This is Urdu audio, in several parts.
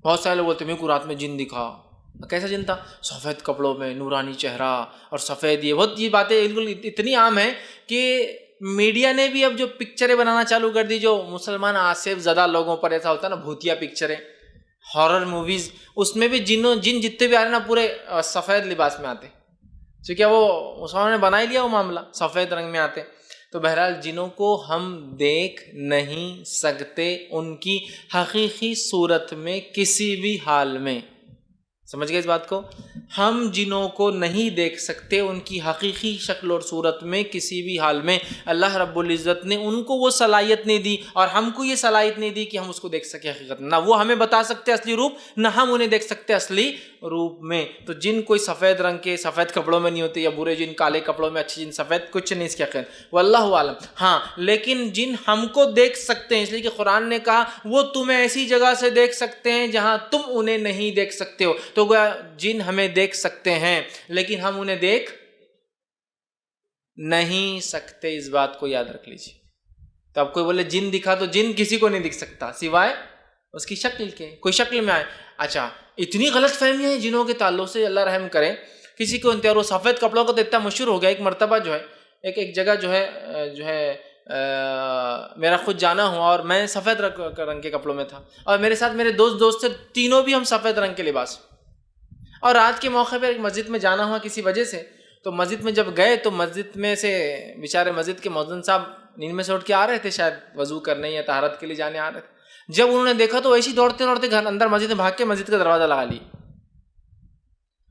بہت سارے لوگ بولتے میرے کو رات میں جن دکھا. کیسا جن تھا؟ سفید کپڑوں میں، نورانی چہرہ اور سفید. یہ باتیں بالکل اتنی عام ہیں کہ میڈیا نے بھی اب جو پکچریں بنانا چالو کر دی، جو مسلمان آصف زدہ لوگوں پر ایسا ہوتا ہے نا، بھوتیا پکچریں، ہارر موویز، اس میں بھی جن جتنے بھی آ رہے ہیں نا پورے سفید لباس میں آتے، کیونکہ وہ مسلمانوں نے بنا ہی لیا وہ معاملہ، سفید رنگ میں آتے. تو بہرحال جنوں کو ہم دیکھ نہیں سکتے ان کی حقیقی صورت میں کسی بھی حال میں. سمجھ گئے اس بات کو؟ ہم جنوں کو نہیں دیکھ سکتے ان کی حقیقی شکل اور صورت میں کسی بھی حال میں. اللہ رب العزت نے ان کو وہ صلاحیت نہیں دی اور ہم کو یہ صلاحیت نہیں دی کہ ہم اس کو دیکھ سکیں حقیقت. نہ وہ ہمیں بتا سکتے اصلی روپ، نہ ہم انہیں دیکھ سکتے اصلی روپ میں. تو جن کوئی سفید رنگ کے سفید کپڑوں میں نہیں ہوتے، یا برے جن کالے کپڑوں میں، اچھے جن سفید، کچھ نہیں اس کے خیر، واللہ عالم. ہاں لیکن جن ہم کو دیکھ سکتے ہیں، اس لیے کہ قرآن نے کہا وہ تمہیں ایسی جگہ سے دیکھ سکتے ہیں جہاں تم انہیں نہیں دیکھ سکتے ہو. تو گویا جن ہمیں دیکھ سکتے ہیں لیکن ہم انہیں دیکھ نہیں سکتے. اس بات کو یاد رکھ لیجیے. تو اب کوئی بولے جن دکھا، تو جن کسی کو نہیں دکھ سکتا سوائے اس کی شکل کے، کوئی شکل میں آئے. اچھا اتنی غلط فہمیاں ہیں جنوں کے تعلق سے، اللہ رحم کرے. کسی کو انتہار وہ سفید کپڑوں کا تو اتنا مشہور ہو گیا. ایک مرتبہ جو ہے ایک جگہ جو ہے میرا خود جانا ہوا، اور میں سفید رنگ کے کپڑوں میں تھا، اور میرے ساتھ میرے دوست تھے، تینوں بھی ہم سفید رنگ کے لباس. اور رات کے موقع پہ ایک مسجد میں جانا ہوا کسی وجہ سے. تو مسجد میں جب گئے تو مسجد میں سے بیچارے مسجد کے مؤذن صاحب نیند میں سے اٹھ کے آ رہے تھے، شاید وضو کرنے یا طہارت کے لیے جانے آ رہے تھے. جب انہوں نے دیکھا تو ایسے دوڑتے گھر اندر مسجد میں بھاگ کے مسجد کا دروازہ لگا لی.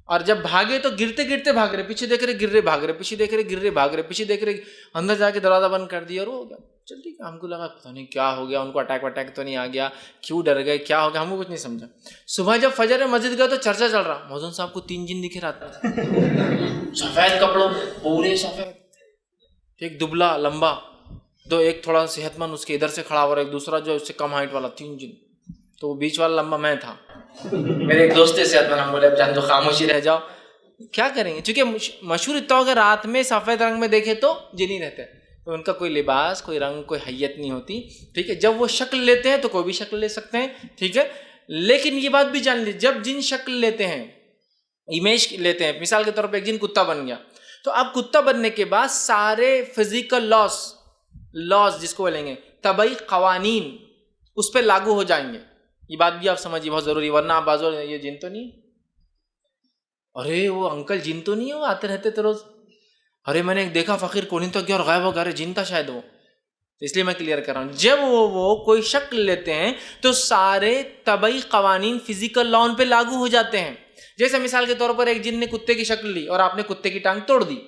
اور جب بھاگے تو گرتے بھاگ رہے، پیچھے دیکھ رہے، گر رہے، بھاگ رہے، پیچھے دیکھ رہے، گر رہے، بھاگ رہے، پیچھے دیکھ رہے. اندر جا کے دروازہ بند کر دیا اور ہو گیا. چل ٹھیک ہے. ہم کو لگا پتہ نہیں کیا ہو گیا، ان کو اٹیک تو نہیں آ گیا، کیوں ڈر گئے، کیا ہو گیا، ہم کو کچھ نہیں سمجھا. صبح جب فجر میں مسجد گئے تو چرچا چل رہا، مؤذن صاحب کو 3 جن دکھے رات میں سفید کپڑوں پورے سفید، ایک دبلا لمبا، ایک تھوڑا صحت مند اس کے ادھر سے کھڑا ہوا، اور ایک دوسرا جو اس سے کم ہائٹ والا، 3 جن. تو بیچ والا لمبا میں تھا. میرے ایک دوست صحت مند، ہم بولے اب جان تو خاموشی رہ جاؤ، کیا کریں گے. چونکہ مشہور اتنا ہو کہ رات میں سفید رنگ میں دیکھے تو جن ہی رہتے، تو ان کا کوئی لباس، کوئی رنگ، کوئی حیت نہیں ہوتی. ٹھیک ہے. جب وہ شکل لیتے ہیں تو کوئی بھی شکل لے سکتے ہیں. ٹھیک ہے. لیکن یہ بات بھی جان لیجیے، جب جن شکل لیتے ہیں، امیج لیتے ہیں، مثال کے طور پہ ایک جن کتا بن گیا، تو اب کتا بننے کے بعد سارے فزیکل لاز جس کو بولیں گے، طبعی قوانین اس پہ لاگو ہو جائیں گے. یہ بات بھی آپ سمجھیے، بہت ضروری. ورنہ آپ بازو یہ جن تو نہیں، ارے وہ انکل جن تو نہیں، وہ آتے رہتے تھے روز، ارے میں نے ایک دیکھا فقیر کونی تو گیا اور غائب ہو گیا، ارے جن تھا شاید وہ. اس لیے میں کلیئر کر رہا ہوں، جب وہ کوئی شکل لیتے ہیں تو سارے طبعی قوانین فزیکل لا ان پہ لاگو ہو جاتے ہیں. جیسے مثال کے طور پر ایک جن نے کتے کی شکل لی اور آپ نے کتے کی ٹانگ توڑ دی،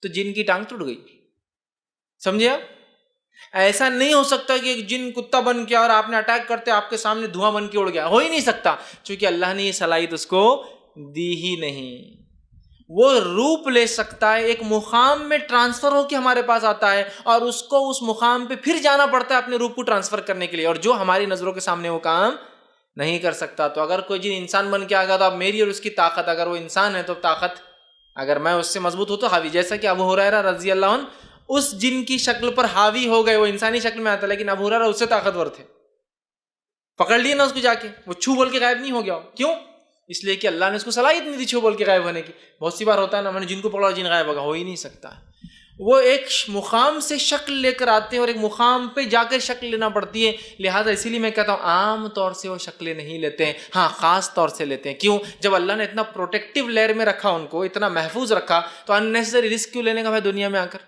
تو جن کی ٹانگ ٹوٹ گئی. سمجھے آپ؟ ایسا نہیں ہو سکتا کہ ایک جن کتا بن گیا اور آپ نے اٹیک کرتے آپ کے سامنے دھواں بن کے اڑ گیا، ہو ہی نہیں سکتا، چونکہ اللہ نے یہ صلاحیت اس کو دی ہی نہیں. وہ روپ لے سکتا ہے، ایک مقام میں ٹرانسفر ہو کے ہمارے پاس آتا ہے، اور اس کو اس مقام پہ پھر جانا پڑتا ہے اپنے روپ کو ٹرانسفر کرنے کے لیے، اور جو ہماری نظروں کے سامنے وہ کام نہیں کر سکتا. تو اگر کوئی جن انسان بن کے آ گیا تو اب میری اور اس کی طاقت، اگر وہ انسان ہے تو طاقت، اگر میں اس سے مضبوط ہوں تو حاوی. جیسا کہ ابو ہریرہ رضی اللہ عنہ اس جن کی شکل پر حاوی ہو گئے، وہ انسانی شکل میں آتا لیکن ابو ہریرہ اس سے طاقتور تھے، پکڑ لیے نا اس کو جا کے، وہ چھو بول کے غائب نہیں ہو گیا. کیوں؟ اس لیے کہ اللہ نے اس کو صلاحیت نہیں دی چھو بول کے غائب ہونے کی. بہت سی بار ہوتا ہے نا، میں نے جن کو پکڑا جن غائب ہوگا، ہو ہی نہیں سکتا. وہ ایک مقام سے شکل لے کر آتے ہیں اور ایک مقام پہ جا کر شکل لینا پڑتی ہے. لہٰذا اسی لیے میں کہتا ہوں عام طور سے وہ شکلیں نہیں لیتے ہیں، ہاں خاص طور سے لیتے ہیں. کیوں؟ جب اللہ نے اتنا پروٹیکٹیو لیئر میں رکھا، ان کو اتنا محفوظ رکھا، تو اننیسیسری رسک کیوں لینے کا بھائی دنیا میں آ کر؟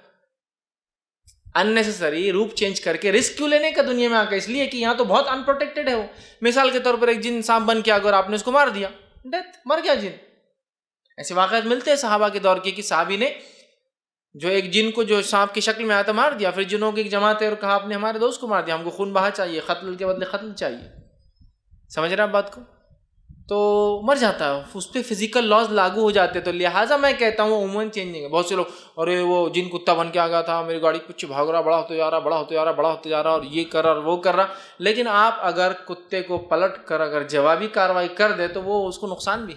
اننیسیسری روپ چینج کر کے رسک کیوں لینے کا دنیا میں آ کر؟ اس لیے کہ یہاں تو بہت انپروٹیکٹڈ ہے وہ. مثال کے طور پر ایک جن سانپ بن کے اگر آپ نے اس کو مار دیا، ڈیتھ، مر گیا جن. ایسے واقعات ملتے ہیں صحابہ کے دور کے کہ صحابی نے جو ایک جن کو جو سانپ کی شکل میں آیا تھا مار دیا، پھر جنوں کی ایک جماعت ہے اور کہا آپ نے ہمارے دوست کو مار دیا، ہم کو خون بہا چاہیے، قتل کے بدلے قتل چاہیے. سمجھ رہے ہیں آپ بات کو؟ تو مر جاتا ہے، اس پہ فزیکل لاز لاگو ہو جاتے. تو لہٰذا میں کہتا ہوں وہ عموماً چینج نہیں ہے. بہت سے لوگ ارے وہ جن کتا بن کے آ گیا تھا، میری گاڑی کچھ بھاگ رہا، بڑا ہوتے جا رہا، بڑا ہوتے جا رہا، بڑا ہوتے جا رہا، اور یہ کر رہا اور وہ کر رہا. لیکن آپ اگر کتے کو پلٹ کر اگر جوابی کارروائی کر دے تو وہ اس کو نقصان بھی،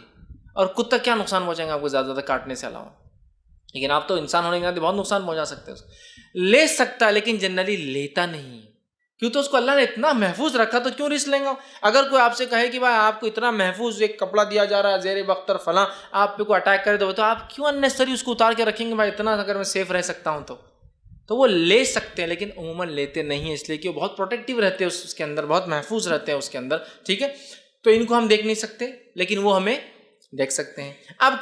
اور کتا کیا نقصان پہنچائیں گے آپ کو زیادہ کاٹنے سے علاوہ. لیکن آپ تو انسان ہونے کے ناطے بہت نقصان پہنچا سکتے ہیں. لے سکتا ہے لیکن جنرلی لیتا نہیں. کیوں تو اس کو اللہ نے اتنا محفوظ رکھا تو کیوں رسک لیں گا؟ اگر کوئی آپ سے کہے کہ بھائی آپ کو اتنا محفوظ ایک کپڑا دیا جا رہا ہے زیر بختر فلاں، آپ پہ کوئی اٹیک کرے تو آپ کیوں اننیسری اس کو اتار کے رکھیں گے؟ بھائی اتنا اگر میں سیف رہ سکتا ہوں تو وہ لے سکتے ہیں، لیکن عموماً لیتے نہیں ہیں، اس لیے کہ وہ بہت پروٹیکٹیو رہتے ہیں اس کے اندر، بہت محفوظ رہتے ہیں اس کے اندر، ٹھیک ہے؟ تو ان کو ہم دیکھ نہیں سکتے، لیکن وہ ہمیں دیکھ سکتے ہیں۔ اب